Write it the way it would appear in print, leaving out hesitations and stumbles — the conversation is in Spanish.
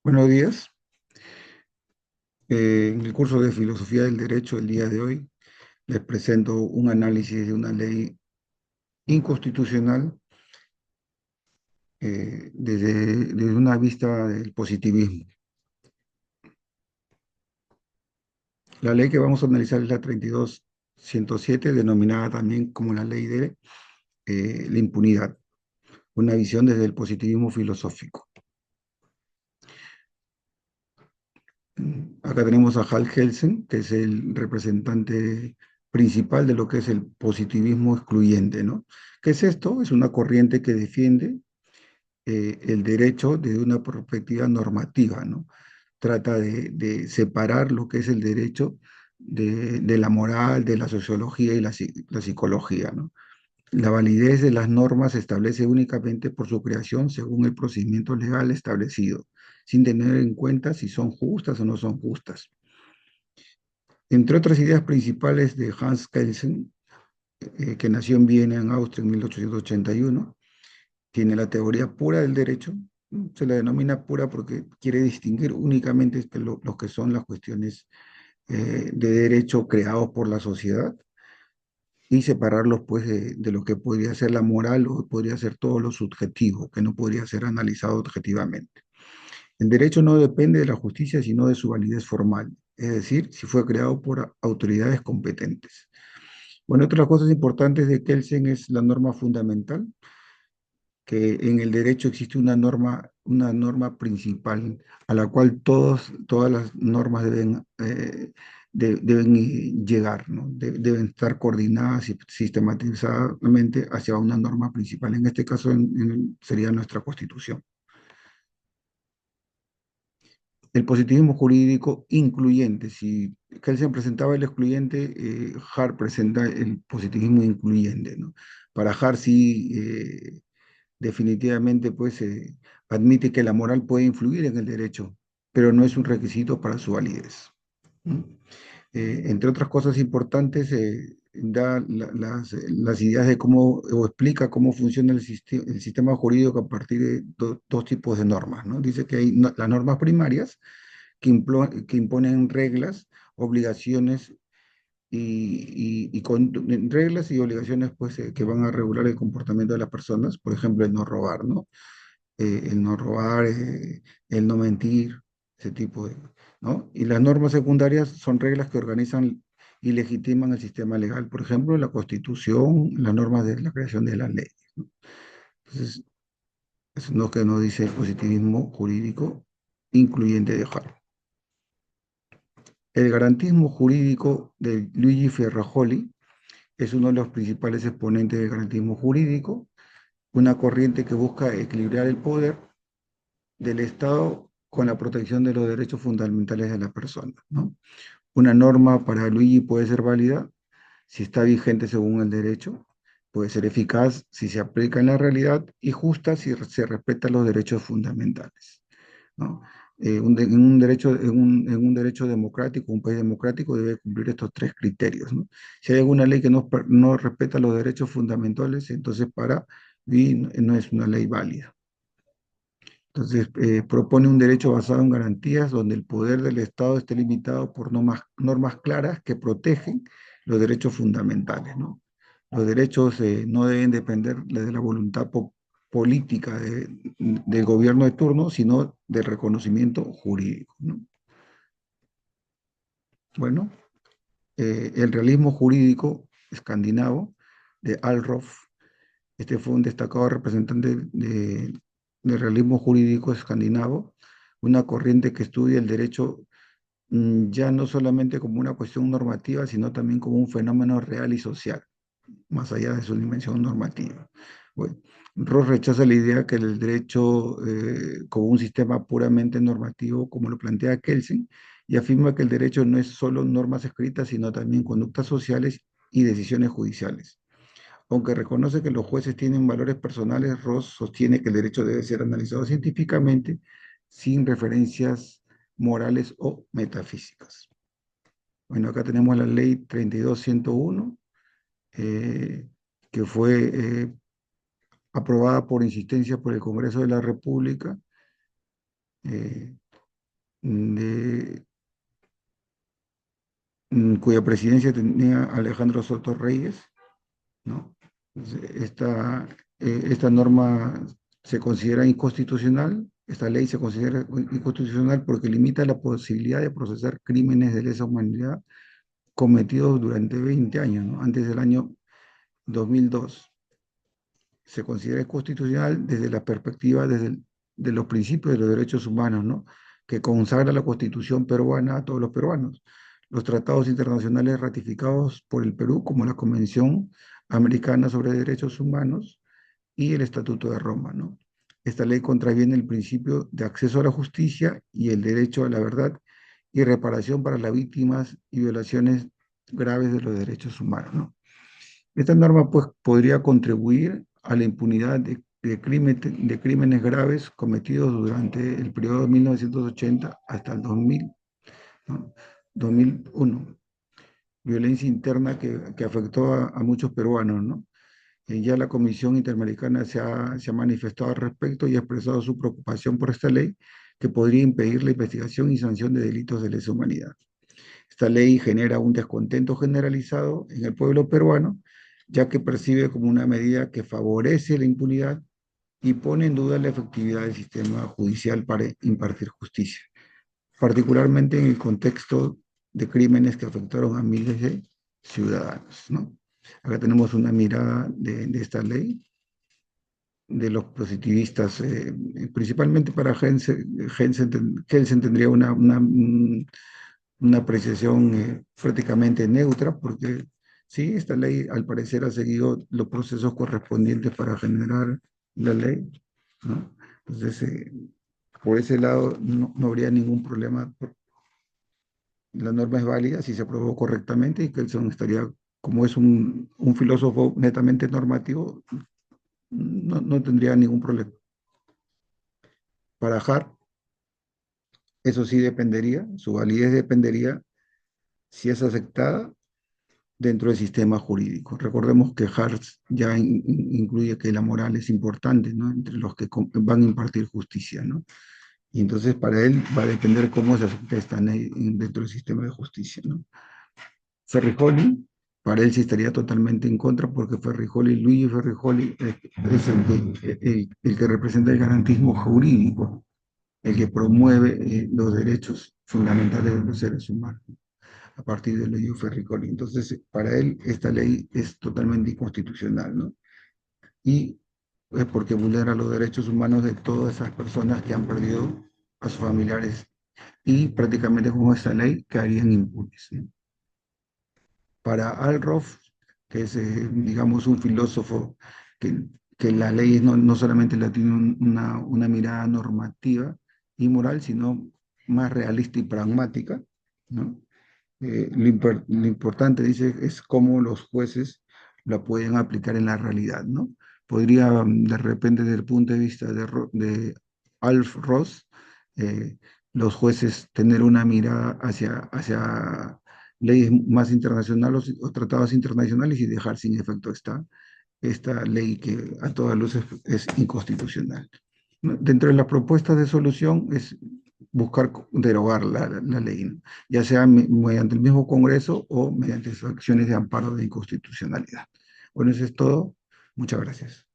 Buenos días. En el curso de Filosofía del Derecho el día de hoy les presento un análisis de una ley inconstitucional desde una vista del positivismo. La ley que vamos a analizar es la 32.107, denominada también como la ley de la impunidad, una visión desde el positivismo filosófico. Acá tenemos a Hal Kelsen, que es el representante principal de lo que es el positivismo excluyente, ¿no? ¿Qué es esto? Es una corriente que defiende el derecho desde una perspectiva normativa, ¿no? Trata de separar lo que es el derecho de la moral, de la sociología y la psicología, ¿no? La validez de las normas se establece únicamente por su creación según el procedimiento legal establecido, sin tener en cuenta si son justas o no son justas. Entre otras ideas principales de Hans Kelsen, que nació en Viena, en Austria, en 1881, tiene la teoría pura del derecho. Se la denomina pura porque quiere distinguir únicamente lo que son las cuestiones de derecho creados por la sociedad y separarlos pues de lo que podría ser la moral o podría ser todo lo subjetivo, que no podría ser analizado objetivamente. El derecho no depende de la justicia, sino de su validez formal, es decir, si fue creado por autoridades competentes. Bueno, otra de las cosas importantes de Kelsen es la norma fundamental, que en el derecho existe una norma principal a la cual todas las normas deben llegar, ¿no? Deben estar coordinadas y sistematizadamente hacia una norma principal. En este caso sería nuestra Constitución. El positivismo jurídico incluyente. Si Kelsen presentaba el excluyente, Hart presenta el positivismo incluyente, ¿no? Para Hart sí, definitivamente pues admite que la moral puede influir en el derecho, pero no es un requisito para su validez. ¿Mm? Entre otras cosas importantes, da las ideas de cómo, o explica cómo funciona el sistema jurídico a partir de dos tipos de normas, ¿no? Dice que hay las normas primarias que imponen reglas, obligaciones con reglas y obligaciones pues, que van a regular el comportamiento de las personas, por ejemplo, el no robar, ¿no? El no robar, el no mentir, ese tipo de, ¿no? Y las normas secundarias son reglas que organizan y legitiman el sistema legal, por ejemplo, la Constitución, las normas de la creación de las leyes, ¿no? Entonces, eso es lo que nos dice el positivismo jurídico incluyente de Hart. El garantismo jurídico de Luigi Ferrajoli es uno de los principales exponentes del garantismo jurídico, una corriente que busca equilibrar el poder del Estado con la protección de los derechos fundamentales de las personas, ¿no? Una norma para Luigi puede ser válida si está vigente según el derecho, puede ser eficaz si se aplica en la realidad y justa si se respetan los derechos fundamentales, ¿no? En un derecho democrático, un país democrático debe cumplir estos tres criterios, ¿no? Si hay alguna ley que no respeta los derechos fundamentales, entonces para mí no es una ley válida. Entonces, propone un derecho basado en garantías donde el poder del Estado esté limitado por normas claras que protegen los derechos fundamentales, ¿no? Los derechos no deben depender de la voluntad política del gobierno de turno, sino del reconocimiento jurídico, ¿no? Bueno, el realismo jurídico escandinavo de Alroth, este fue un destacado representante del realismo jurídico escandinavo, una corriente que estudia el derecho ya no solamente como una cuestión normativa, sino también como un fenómeno real y social, más allá de su dimensión normativa. Bueno, Ross rechaza la idea que el derecho como un sistema puramente normativo, como lo plantea Kelsen, y afirma que el derecho no es solo normas escritas, sino también conductas sociales y decisiones judiciales. Aunque reconoce que los jueces tienen valores personales, Ross sostiene que el derecho debe ser analizado científicamente sin referencias morales o metafísicas. Bueno, acá tenemos la ley 32.101, eh, que fue aprobada por insistencia por el Congreso de la República, de, cuya presidencia tenía Alejandro Soto Reyes, ¿no? Entonces, esta norma se considera inconstitucional, esta ley se considera inconstitucional porque limita la posibilidad de procesar crímenes de lesa humanidad cometidos durante 20 años, ¿no? Antes del año 2002. Se considera constitucional desde la perspectiva de los principios de los derechos humanos, ¿no? Que consagra la Constitución peruana a todos los peruanos, los tratados internacionales ratificados por el Perú, como la Convención Americana sobre Derechos Humanos y el Estatuto de Roma, ¿no? Esta ley contraviene el principio de acceso a la justicia y el derecho a la verdad y reparación para las víctimas y violaciones graves de los derechos humanos, ¿no? Esta norma pues, podría contribuir a la impunidad de crímenes graves cometidos durante el periodo de 1980 hasta el 2000, ¿no? 2001. Violencia interna que afectó a muchos peruanos, ¿no? Ya la Comisión Interamericana se ha manifestado al respecto y ha expresado su preocupación por esta ley que podría impedir la investigación y sanción de delitos de lesa humanidad. Esta ley genera un descontento generalizado en el pueblo peruano, ya que percibe como una medida que favorece la impunidad y pone en duda la efectividad del sistema judicial para impartir justicia, particularmente en el contexto de crímenes que afectaron a miles de ciudadanos, ¿no? Acá tenemos una mirada de esta ley, de los positivistas, principalmente para Kelsen tendría una apreciación prácticamente neutra, porque sí, esta ley al parecer ha seguido los procesos correspondientes para generar la ley, ¿no? Entonces, por ese lado no habría ningún problema. La norma es válida si se aprobó correctamente y Kelsen estaría, como es un filósofo netamente normativo, no tendría ningún problema. Para Hart, eso sí dependería, su validez dependería si es aceptada dentro del sistema jurídico. Recordemos que Hartz ya incluye que la moral es importante, ¿no? Entre los que van a impartir justicia, ¿no? Y entonces para él va a depender cómo se acepta esta ley dentro del sistema de justicia, ¿no? Ferrijoli, para él sí estaría totalmente en contra porque Ferrijoli, Luigi Ferrijoli, es el que representa el garantismo jurídico, el que promueve los derechos fundamentales de los seres humanos a partir de la ley Ferricoli. Entonces, para él, esta ley es totalmente inconstitucional, ¿no? Y es porque vulnera los derechos humanos de todas esas personas que han perdido a sus familiares y prácticamente con esta ley quedarían impunes, ¿no? Para Alroth, que es, digamos, un filósofo que, que la ley no solamente la tiene una mirada normativa y moral, sino más realista y pragmática, ¿no? Lo importante, dice, es cómo los jueces la pueden aplicar en la realidad, ¿no? Podría, de repente, desde el punto de vista de Alf Ross, eh, los jueces tener una mirada hacia leyes más internacionales o tratados internacionales y dejar sin efecto esta ley que a todas luces es inconstitucional. Dentro de las propuestas de solución es buscar derogar la ley, ¿no? Ya sea mediante el mismo Congreso o mediante sus acciones de amparo de inconstitucionalidad. Bueno, eso es todo. Muchas gracias.